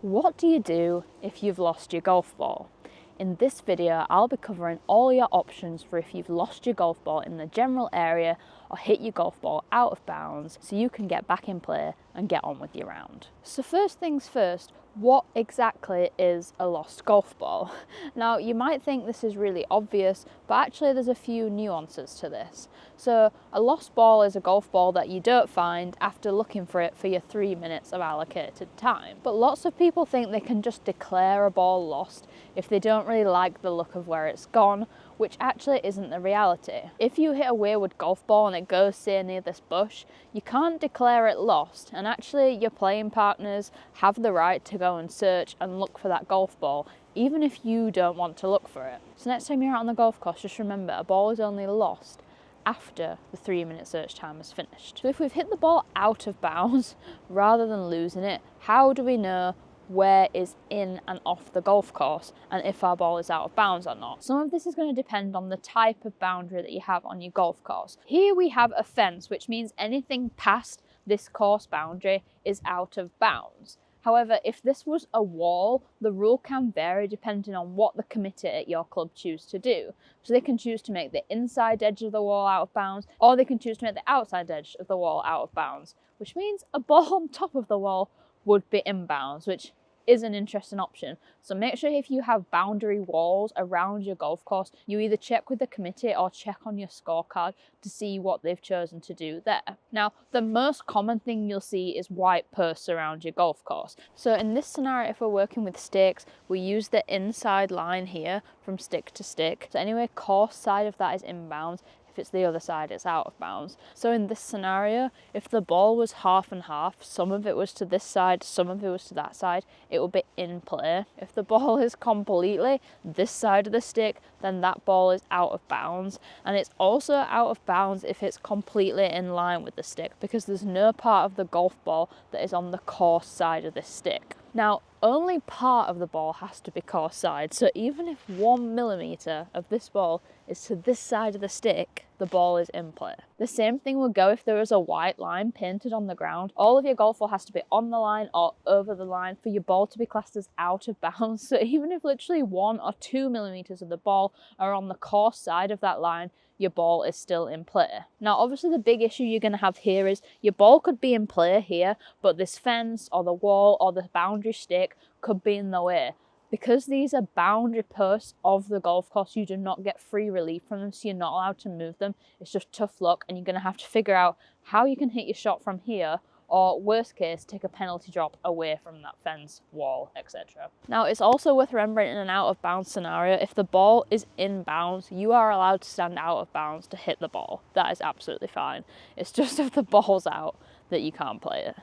What do you do if you've lost your golf ball? In this video, I'll be covering all your options for if you've lost your golf ball in the general area or hit your golf ball out of bounds so you can get back in play and get on with your round. So first things first, what exactly is a lost golf ball? Now, you might think this is really obvious, but actually there's a few nuances to this. So a lost ball is a golf ball that you don't find after looking for it for your 3 minutes of allocated time. But lots of people think they can just declare a ball lost if they don't really like the look of where it's gone, which actually isn't the reality. If you hit a wayward golf ball and it goes, say, near this bush, you can't declare it lost, and actually your playing partners have the right to go and search and look for that golf ball, even if you don't want to look for it. So next time you're out on the golf course, just remember a ball is only lost after the 3-minute search time is finished. So if we've hit the ball out of bounds rather than losing it, how do we know where is in and off the golf course and if our ball is out of bounds or not? Some of this is going to depend on the type of boundary that you have on your golf course. Here we have a fence, which means anything past this course boundary is out of bounds. However, if this was a wall, the rule can vary depending on what the committee at your club choose to do. So they can choose to make the inside edge of the wall out of bounds, or they can choose to make the outside edge of the wall out of bounds, which means a ball on top of the wall would be inbounds, which is an interesting option. So make sure if you have boundary walls around your golf course, you either check with the committee or check on your scorecard to see what they've chosen to do there. Now, the most common thing you'll see is white posts around your golf course. So in this scenario, if we're working with stakes, we use the inside line here from stick to stick. So anyway, course side of that is inbounds. If it's the other side, it's out of bounds. So in this scenario, if the ball was half and half, some of it was to this side, some of it was to that side, it will be in play. If the ball is completely this side of the stick, then that ball is out of bounds. And it's also out of bounds if it's completely in line with the stick, because there's no part of the golf ball that is on the course side of this stick. Now, only part of the ball has to be course side, so even if 1 millimeter of this ball is to this side of the stick, the ball is in play. The same thing will go if there is a white line painted on the ground. All of your golf ball has to be on the line or over the line for your ball to be classed as out of bounds. So even if literally 1 or 2 millimeters of the ball are on the course side of that line, your ball is still in play. Now, obviously the big issue you're going to have here is your ball could be in play here, but this fence or the wall or the boundary stick could be in the way. Because these are boundary posts of the golf course, you do not get free relief from them, so you're not allowed to move them. It's just tough luck, and you're going to have to figure out how you can hit your shot from here, or worst case, take a penalty drop away from that fence, wall, etc. Now, it's also worth remembering in an out of bounds scenario, if the ball is in bounds, you are allowed to stand out of bounds to hit the ball. That is absolutely fine. It's just if the ball's out that you can't play it.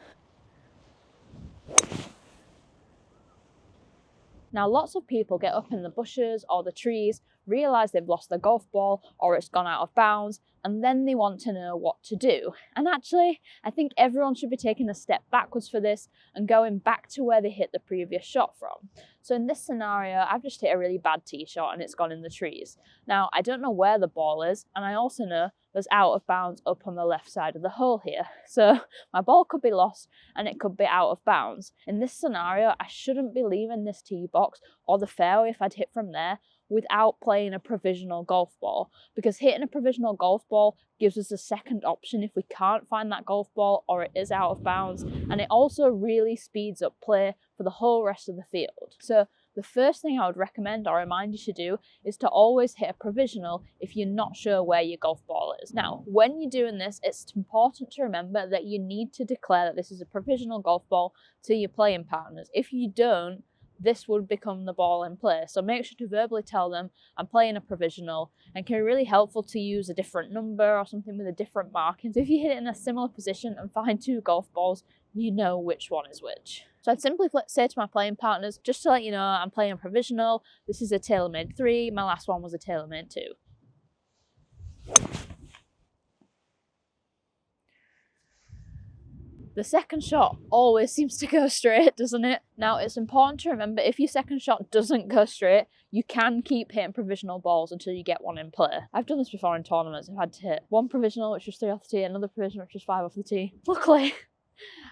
Now, lots of people get up in the bushes or the trees, realise they've lost their golf ball or it's gone out of bounds, and then they want to know what to do. And actually, I think everyone should be taking a step backwards for this and going back to where they hit the previous shot from. So in this scenario, I've just hit a really bad tee shot and it's gone in the trees. Now, I don't know where the ball is, and I also know there's out of bounds up on the left side of the hole here. So my ball could be lost and it could be out of bounds. In this scenario, I shouldn't be leaving this tee box or the fairway if I'd hit from there without playing a provisional golf ball, because hitting a provisional golf ball gives us a second option if we can't find that golf ball or it is out of bounds, and it also really speeds up play for the whole rest of the field. So the first thing I would recommend or remind you to do is to always hit a provisional if you're not sure where your golf ball is. Now, when you're doing this, it's important to remember that you need to declare that this is a provisional golf ball to your playing partners. If you don't, this would become the ball in play. So make sure to verbally tell them, I'm playing a provisional, and it can be really helpful to use a different number or something with a different marking. So if you hit it in a similar position and find 2 golf balls, you know which one is which. So I'd simply say to my playing partners, just to let you know, I'm playing a provisional. This is a TaylorMade 3. My last one was a TaylorMade 2. The second shot always seems to go straight, doesn't it? Now, it's important to remember, if your second shot doesn't go straight, you can keep hitting provisional balls until you get one in play. I've done this before in tournaments. I've had to hit one provisional, which was 3 off the tee, another provisional, which was 5 off the tee. Luckily,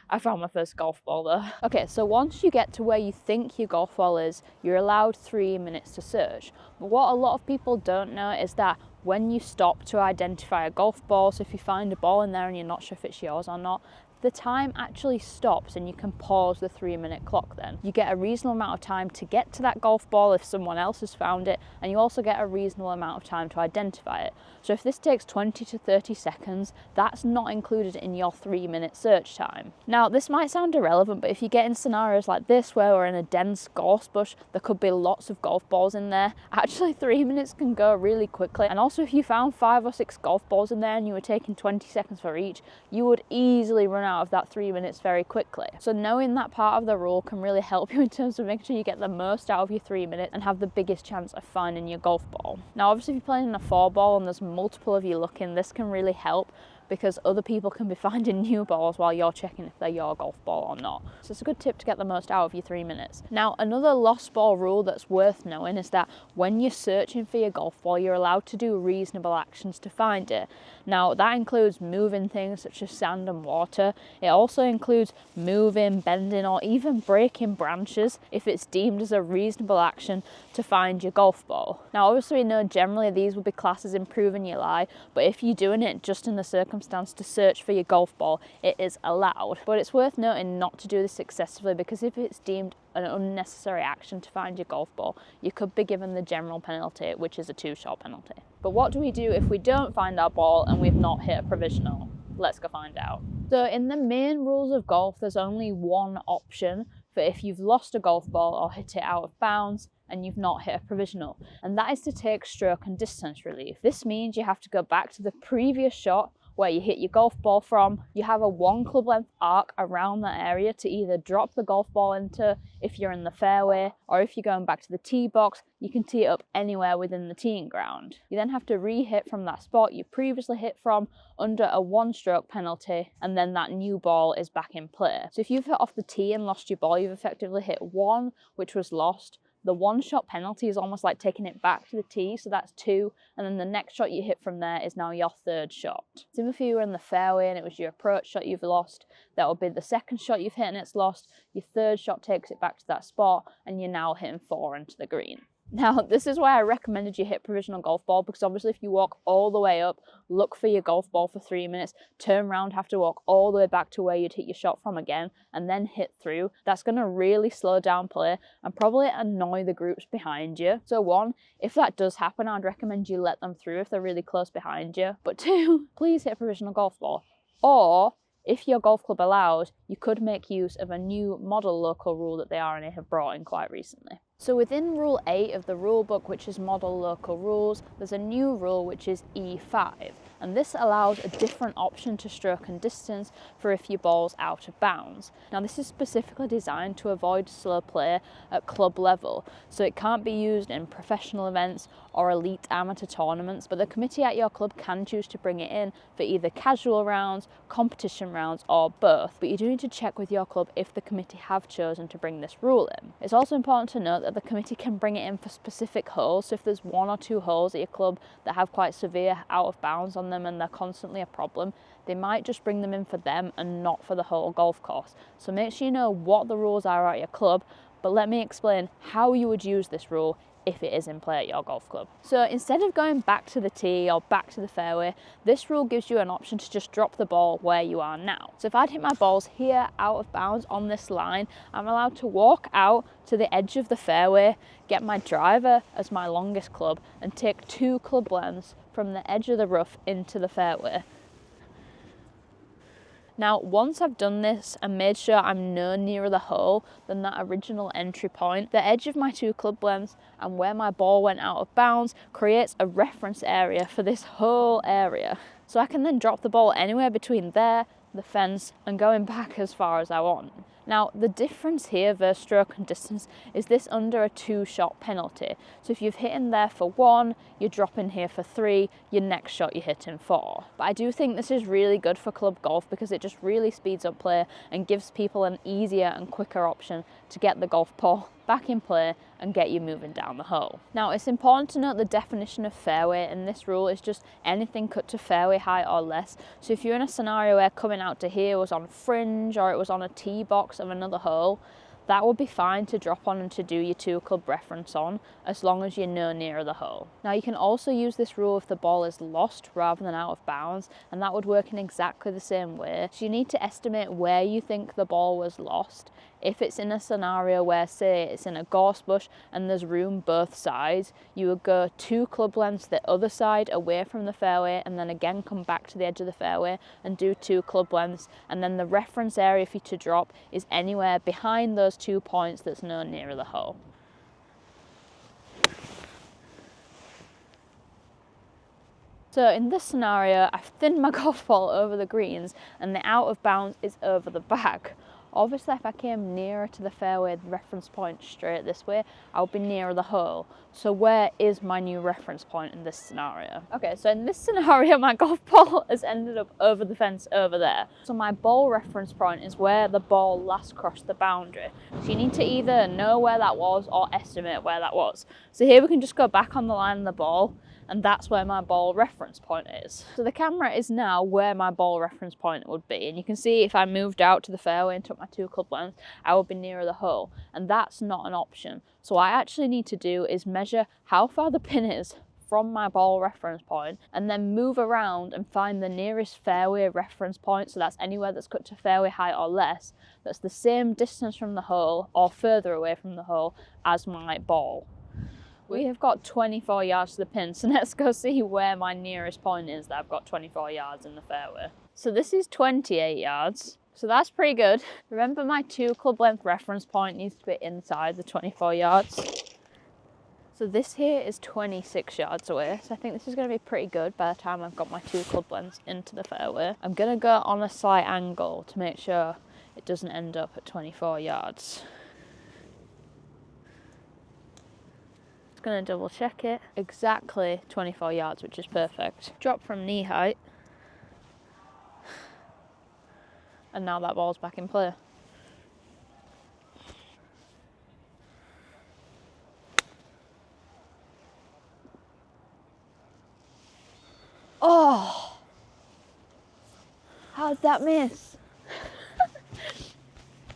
I found my first golf ball though. Okay, so once you get to where you think your golf ball is, you're allowed 3 minutes to search. But what a lot of people don't know is that when you stop to identify a golf ball, so if you find a ball in there and you're not sure if it's yours or not, the time actually stops and you can pause the 3-minute clock then. You get a reasonable amount of time to get to that golf ball if someone else has found it, and you also get a reasonable amount of time to identify it. So if this takes 20 to 30 seconds, that's not included in your 3-minute search time. Now, this might sound irrelevant, but if you get in scenarios like this where we're in a dense gorse bush, there could be lots of golf balls in there. Actually, 3 minutes can go really quickly. And also, if you found 5 or 6 golf balls in there and you were taking 20 seconds for each, you would easily run out of that 3 minutes very quickly. So knowing that part of the rule can really help you in terms of making sure you get the most out of your 3 minutes and have the biggest chance of finding your golf ball. Now, obviously, if you're playing in a 4-ball and there's multiple of you looking, this can really help because other people can be finding new balls while you're checking if they're your golf ball or not. So it's a good tip to get the most out of your 3 minutes. Now, another lost ball rule that's worth knowing is that when you're searching for your golf ball, you're allowed to do reasonable actions to find it. Now, that includes moving things such as sand and water. It also includes moving, bending, or even breaking branches if it's deemed as a reasonable action to find your golf ball. Now, obviously, we know generally these will be classed as improving your lie, but if you're doing it just in the circumstance to search for your golf ball, it is allowed. But it's worth noting not to do this excessively, because if it's deemed an unnecessary action to find your golf ball, you could be given the general penalty, which is a 2-shot penalty. But what do we do if we don't find our ball and we've not hit a provisional? Let's go find out. So in the main rules of golf, there's only one option for if you've lost a golf ball or hit it out of bounds and you've not hit a provisional, and that is to take stroke and distance relief. This means you have to go back to the previous shot where you hit your golf ball from. You have a 1 club length arc around that area to either drop the golf ball into if you're in the fairway, or if you're going back to the tee box, you can tee it up anywhere within the teeing ground. You then have to re-hit from that spot you previously hit from under a 1-stroke penalty, and then that new ball is back in play. So if you've hit off the tee and lost your ball, you've effectively hit 1, which was lost. The 1-shot penalty is almost like taking it back to the tee, so that's 2, and then the next shot you hit from there is now your 3rd shot. So if you were in the fairway and it was your approach shot you've lost, that would be the 2nd shot you've hit and it's lost, your 3rd shot takes it back to that spot, and you're now hitting 4 into the green. Now, this is why I recommended you hit provisional golf ball, because obviously if you walk all the way up, look for your golf ball for 3 minutes, turn around, have to walk all the way back to where you'd hit your shot from again, and then hit through, that's going to really slow down play and probably annoy the groups behind you. So 1, if that does happen, I'd recommend you let them through if they're really close behind you. But 2, please hit a provisional golf ball. Or, if your golf club allows, you could make use of a new model local rule that the R&A have brought in quite recently. So within Rule 8 of the rule book, which is Model Local Rules, there's a new rule which is E5, and this allows a different option to stroke and distance for if your ball's out of bounds. Now, this is specifically designed to avoid slow play at club level, so it can't be used in professional events or elite amateur tournaments, but the committee at your club can choose to bring it in for either casual rounds, competition rounds, or both, but you do need to check with your club if the committee have chosen to bring this rule in. It's also important to note that the committee can bring it in for specific holes, so if there's 1 or 2 holes at your club that have quite severe out of bounds on them and they're constantly a problem, they might just bring them in for them and not for the whole golf course. So make sure you know what the rules are at your club, but let me explain how you would use this rule if it is in play at your golf club. So instead of going back to the tee or back to the fairway, this rule gives you an option to just drop the ball where you are now. So if I'd hit my balls here out of bounds on this line, I'm allowed to walk out to the edge of the fairway, get my driver as my longest club, and take 2 club lengths from the edge of the rough into the fairway. Now, once I've done this and made sure I'm no nearer the hole than that original entry point, the edge of my 2 club lengths and where my ball went out of bounds creates a reference area for this whole area. So I can then drop the ball anywhere between there, the fence, and going back as far as I want. Now, the difference here versus stroke and distance is this under a 2-shot penalty. So if you've hit in there for 1, you're dropping here for 3, your next shot you're hitting 4. But I do think this is really good for club golf because it just really speeds up play and gives people an easier and quicker option to get the golf ball back in play and get you moving down the hole. Now it's important to note the definition of fairway, and this rule is just anything cut to fairway height or less. So if you're in a scenario where coming out to here was on fringe or it was on a tee box of another hole, that would be fine to drop on and to do your 2 club reference on, as long as you're no nearer the hole. Now you can also use this rule if the ball is lost rather than out of bounds, and that would work in exactly the same way. So you need to estimate where you think the ball was lost. If it's in a scenario where, say, it's in a gorse bush and there's room both sides, you would go 2 club lengths the other side away from the fairway, and then again come back to the edge of the fairway and do 2 club lengths, and then the reference area for you to drop is anywhere behind those 2 points that's no nearer the hole. So in this scenario, I've thinned my golf ball over the greens and the out of bounds is over the back. Obviously, if I came nearer to the fairway reference point straight this way, I would be nearer the hole. So where is my new reference point in this scenario? Okay, so in this scenario, my golf ball has ended up over the fence over there. So my ball reference point is where the ball last crossed the boundary. So you need to either know where that was or estimate where that was. So here we can just go back on the line of the ball, and that's where my ball reference point is. So the camera is now where my ball reference point would be, and you can see if I moved out to the fairway and took my 2 club lengths, I would be nearer the hole, and that's not an option. So what I actually need to do is measure how far the pin is from my ball reference point, and then move around and find the nearest fairway reference point, so that's anywhere that's cut to fairway height or less, that's the same distance from the hole or further away from the hole as my ball. We have got 24 yards to the pin, so let's go see where my nearest point is that I've got 24 yards in the fairway. So this is 28 yards, so that's pretty good. Remember, my 2 club length reference point needs to be inside the 24 yards. So this here is 26 yards away, so I think this is going to be pretty good by the time I've got my 2 club lengths into the fairway. I'm going to go on a slight angle to make sure it doesn't end up at 24 yards. Going to double check it. Exactly 24 yards, which is perfect. Drop from knee height, and now that ball's back in play. Oh, how'd that miss?